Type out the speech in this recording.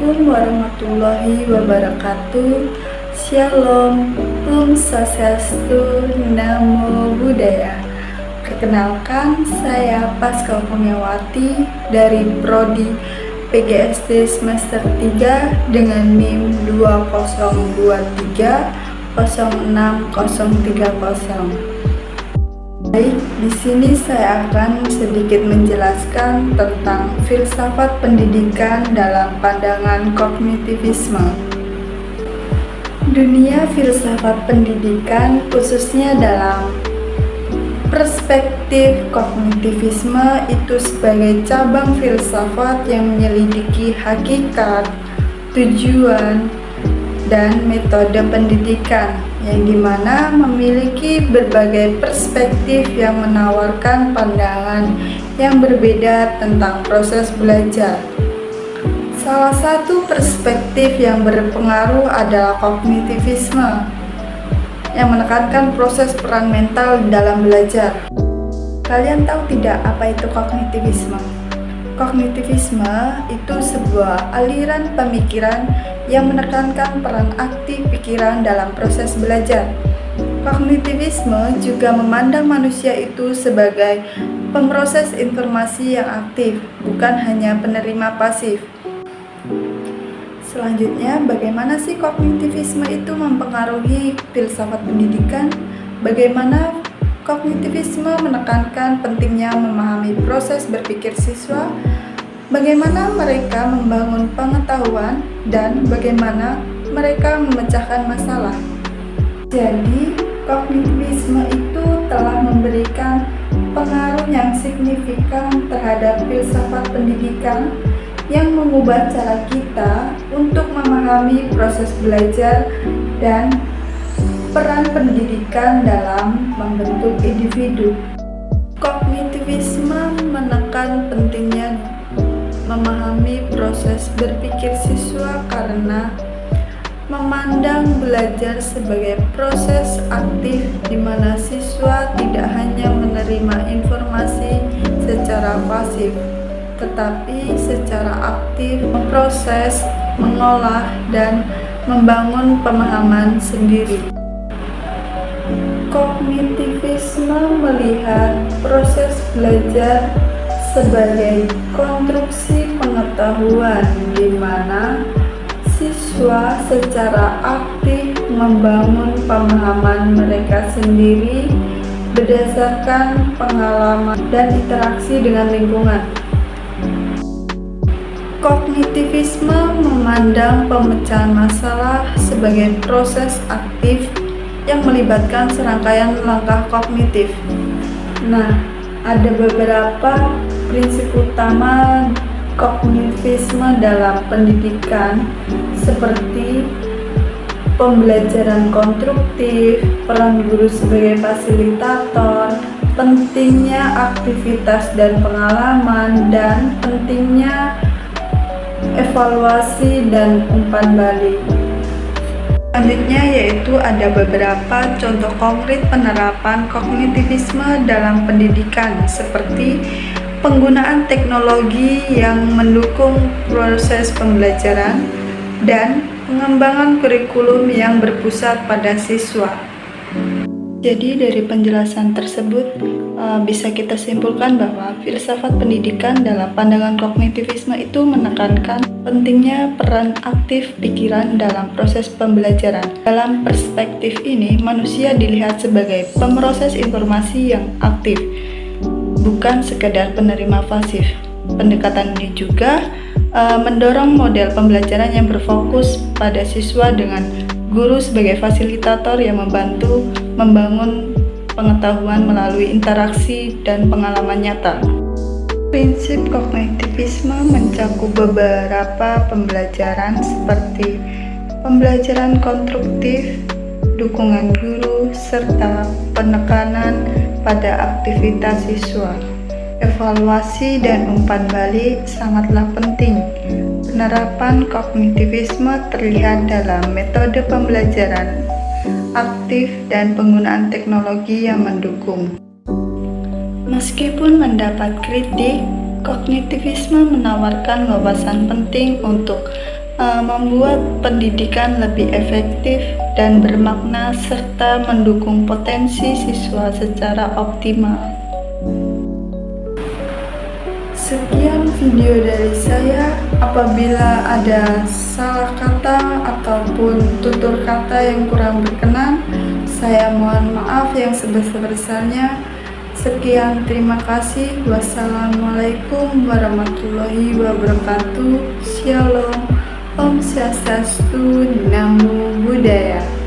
Assalamualaikum warahmatullahi wabarakatuh. Shalom, Om Swastiastu, Namo Buddhaya. Perkenalkan, saya Pascal Punyawati dari Prodi PGSD semester 3 dengan NIM 2023 06030. Baik, di sini saya akan sedikit menjelaskan tentang filsafat pendidikan dalam pandangan kognitivisme. Dunia filsafat pendidikan, khususnya dalam perspektif kognitivisme, itu sebagai cabang filsafat yang menyelidiki hakikat, tujuan, dan metode pendidikan, yang dimana memiliki berbagai perspektif yang menawarkan pandangan yang berbeda tentang proses belajar. Salah satu perspektif yang berpengaruh adalah kognitivisme, yang menekankan proses peran mental dalam belajar. Kalian tahu tidak apa itu kognitivisme? Kognitivisme itu sebuah aliran pemikiran yang menekankan peran aktif pikiran dalam proses belajar. Kognitivisme juga memandang manusia itu sebagai pemroses informasi yang aktif, bukan hanya penerima pasif. Selanjutnya, bagaimana sih kognitivisme itu mempengaruhi filsafat pendidikan? Bagaimana kognitivisme menekankan pentingnya memahami proses berpikir siswa, bagaimana mereka membangun pengetahuan, dan bagaimana mereka memecahkan masalah. Jadi, kognitivisme itu telah memberikan pengaruh yang signifikan terhadap filsafat pendidikan yang mengubah cara kita untuk memahami proses belajar dan peran pendidikan dalam membentuk individu. Kognitivisme menekan pentingnya memahami proses berpikir siswa karena memandang belajar sebagai proses aktif di mana siswa tidak hanya menerima informasi secara pasif, tetapi secara aktif memproses, mengolah, dan membangun pemahaman sendiri. Kognitivisme melihat proses belajar sebagai konstruksi pengetahuan di mana siswa secara aktif membangun pemahaman mereka sendiri berdasarkan pengalaman dan interaksi dengan lingkungan. Kognitivisme memandang pemecahan masalah sebagai proses aktif yang melibatkan serangkaian langkah kognitif. Nah, ada beberapa prinsip utama kognitivisme dalam pendidikan seperti pembelajaran konstruktif, peran guru sebagai fasilitator, pentingnya aktivitas dan pengalaman, dan pentingnya evaluasi dan umpan balik. Selanjutnya yaitu ada beberapa contoh konkret penerapan kognitivisme dalam pendidikan seperti penggunaan teknologi yang mendukung proses pembelajaran dan pengembangan kurikulum yang berpusat pada siswa. Jadi dari penjelasan tersebut bisa kita simpulkan bahwa filsafat pendidikan dalam pandangan kognitivisme itu menekankan pentingnya peran aktif pikiran dalam proses pembelajaran. Dalam perspektif ini, manusia dilihat sebagai pemroses informasi yang aktif, bukan sekedar penerima pasif. Pendekatan ini juga mendorong model pembelajaran yang berfokus pada siswa dengan guru sebagai fasilitator yang membantu membangun pengetahuan melalui interaksi dan pengalaman nyata. Prinsip kognitivisme mencakup beberapa pembelajaran seperti pembelajaran konstruktif, dukungan guru, serta penekanan pada aktivitas siswa. Evaluasi dan umpan balik sangatlah penting. Penerapan kognitivisme terlihat dalam metode pembelajaran aktif dan penggunaan teknologi yang mendukung. Meskipun mendapat kritik, kognitivisme menawarkan wawasan penting untuk membuat pendidikan lebih efektif dan bermakna serta mendukung potensi siswa secara optimal. Sekian video dari saya. Apabila ada salah kata ataupun tutur kata yang kurang berkenan, saya mohon maaf yang sebesar-besarnya. Sekian, terima kasih. Wassalamualaikum warahmatullahi wabarakatuh. Shalom. Om Swastiastu, Namo Buddhaya.